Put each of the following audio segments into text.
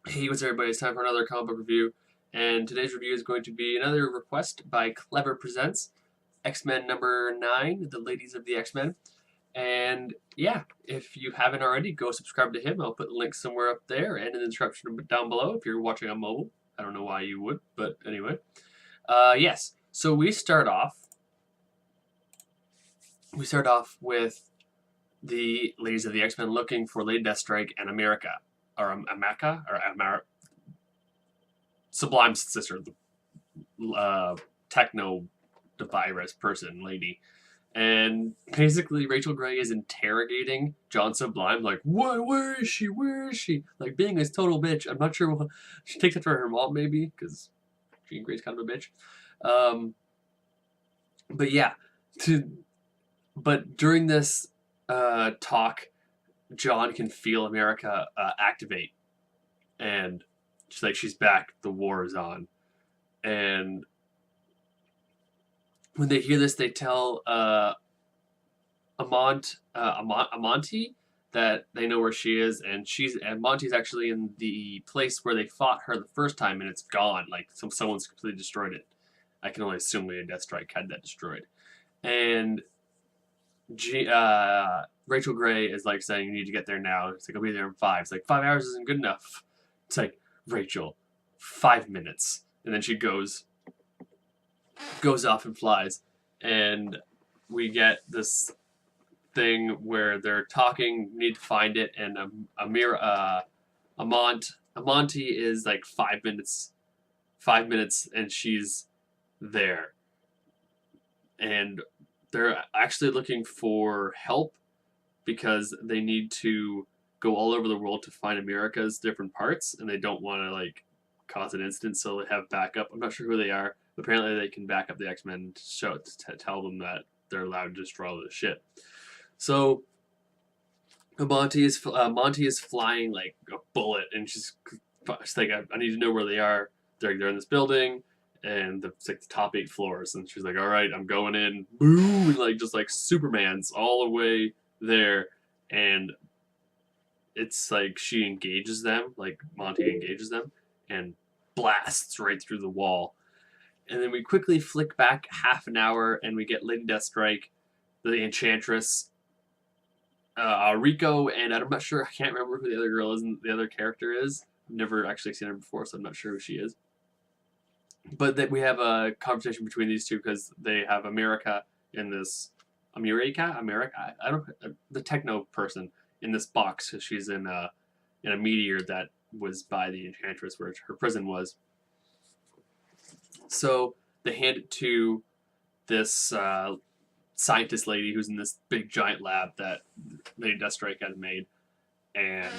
Hey, what's up, everybody? It's time for another comic book review, and today's review is going to be another request by Clever Presents X-Men number 9, The Ladies of the X-Men. And yeah, if you haven't already, go subscribe to him. I'll put the link somewhere up there and in the description down below if you're watching on mobile. I don't know why you would, but anyway. Yes, so we start off with the Ladies of the X-Men looking for Lady Deathstrike and America, or Amara, Sublime's sister, the techno virus person lady. And basically, Rachel Gray is interrogating John Sublime, like, what? Where is she? Where is she? Like, being this total bitch. I'm not sure what. She takes it for her mom, maybe, because Jean Grey's kind of a bitch. But yeah, but during this talk, John can feel America activate. And she's like, she's back. The war is on. And when they hear this, they tell Amonte that they know where she is, and Monty's actually in the place where they fought her the first time, and it's gone. Like someone's completely destroyed it. I can only assume Lady Deathstrike had that destroyed. And Rachel Gray is like saying, "You need to get there now." It's like, "I'll be there in 5." It's like 5 hours isn't good enough. It's like, Rachel, 5 minutes, and then she goes off and flies, and we get this thing where they're talking, need to find it, and Amonte is like 5 minutes, and she's there, and they're actually looking for help because they need to go all over the world to find America's different parts, and they don't want to like cause an incident, so they have backup. I'm not sure who they are. Apparently, they can back up the X-Men to tell them that they're allowed to destroy all this shit. So Monty is flying like a bullet, and she's like, I need to know where they are. They're in this building, and it's like the top 8 floors. And she's like, all right, I'm going in. Boom! And like just like Superman's all the way there, and it's like she engages them, like Monty engages them, and blasts right through the wall. And then we quickly flick back half an hour, and we get Lady Deathstrike, the Enchantress, Rico, and I'm not sure. I can't remember who the other girl is and the other character is. I've never actually seen her before, so I'm not sure who she is. But that we have a conversation between these two because they have America in this America. I don't the techno person in this box. She's in a meteor that was by the Enchantress, where her prison was. So they hand it to this scientist lady who's in this big giant lab that Lady Deathstrike has made, and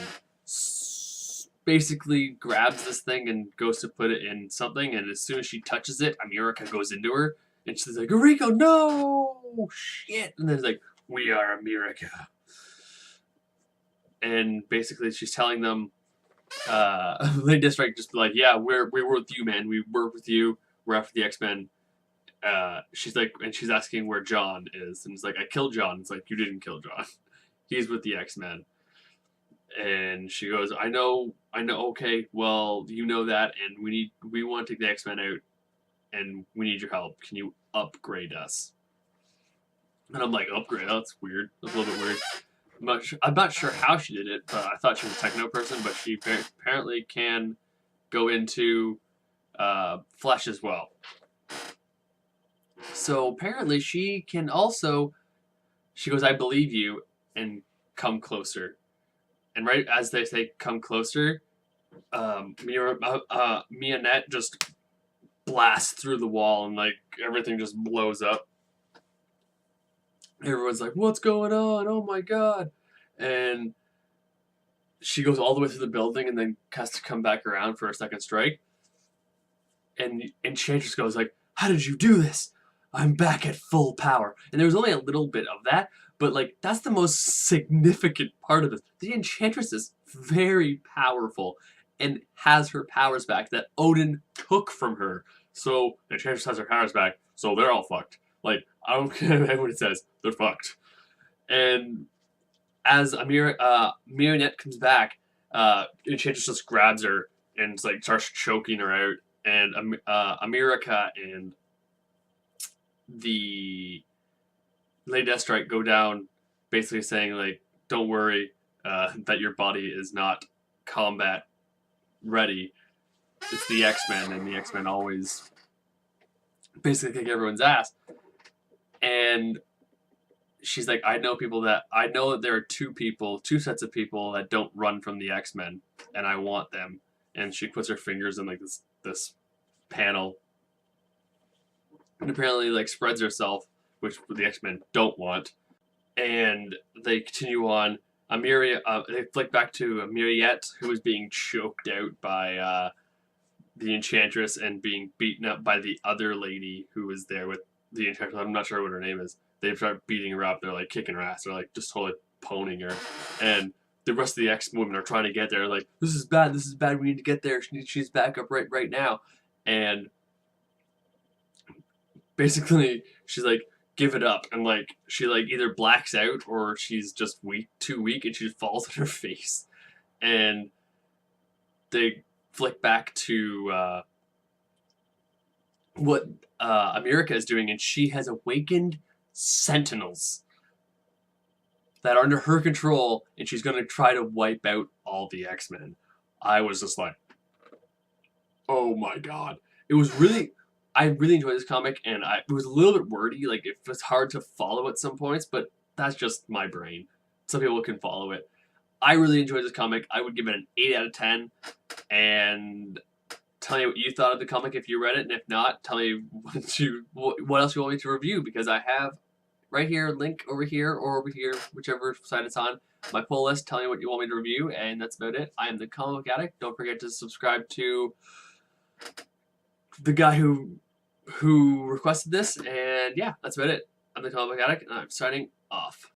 basically grabs this thing and goes to put it in something, and as soon as she touches it, America goes into her, and she's like, Rico, no! Shit! And then it's like, we are America. And basically she's telling them, Lady Deathstrike just be like, yeah, we're with you, man. We work with you. We're after the X-Men. She's like, and she's asking where John is, and it's like, I killed John. It's like, you didn't kill John. He's with the X-Men. And she goes, I know. Okay, well, you know that, and we want to take the X-Men out, and we need your help. Can you upgrade us? And I'm like, upgrade? Oh, that's weird. That's a little bit weird. I'm not sure how she did it, but I thought she was a techno person, but she apparently can go into flesh as well. So apparently she can also, she goes, I believe you, and come closer. And right as they say, come closer, Mianette just blasts through the wall, and like everything just blows up. Everyone's like, what's going on? Oh my god. And she goes all the way through the building and then has to come back around for a second strike. And Enchantress goes like, how did you do this? I'm back at full power. And there was only a little bit of that, but like that's the most significant part of it. The Enchantress is very powerful and has her powers back that Odin took from her. So the Enchantress has her powers back, so they're all fucked. Like, I don't care what it says, they're fucked. And as Marionette comes back, Enchantress just grabs her and like starts choking her out. And America and the Lady Deathstrike go down, basically saying like, "Don't worry, that your body is not combat ready. It's the X-Men, and the X-Men always basically kick everyone's ass." And she's like, I know that there are two sets of people that don't run from the X-Men, and I want them." And she puts her fingers in like this panel, and apparently like spreads herself, which the X-Men don't want. And they continue on. They flick back to Amiriette, who is being choked out by the Enchantress and being beaten up by the other lady who was there with the Enchantress. I'm not sure what her name is. They start beating her up. They're like kicking her ass. They're like just totally poning her. And the rest of the X-women are trying to get there. Like, this is bad. This is bad. We need to get there. She's back up right now. And basically, she's like, give it up. And like, she like either blacks out or she's just too weak, and she just falls on her face. And they flick back to what America is doing, and she has awakened Sentinels that are under her control, and she's going to try to wipe out all the X-Men. I was just like, oh my god. I really enjoyed this comic, and it was a little bit wordy. Like, it was hard to follow at some points, but that's just my brain. Some people can follow it. I really enjoyed this comic. I would give it an 8 out of 10. And tell me what you thought of the comic if you read it, and if not, tell me what else you want me to review, because I have right here, link over here or over here, whichever side it's on, my pull list. Tell me what you want me to review, and that's about it. I am the Comic Book Addict. Don't forget to subscribe to the guy who requested this, and yeah, that's about it. I'm the Comic Book Addict, and I'm signing off.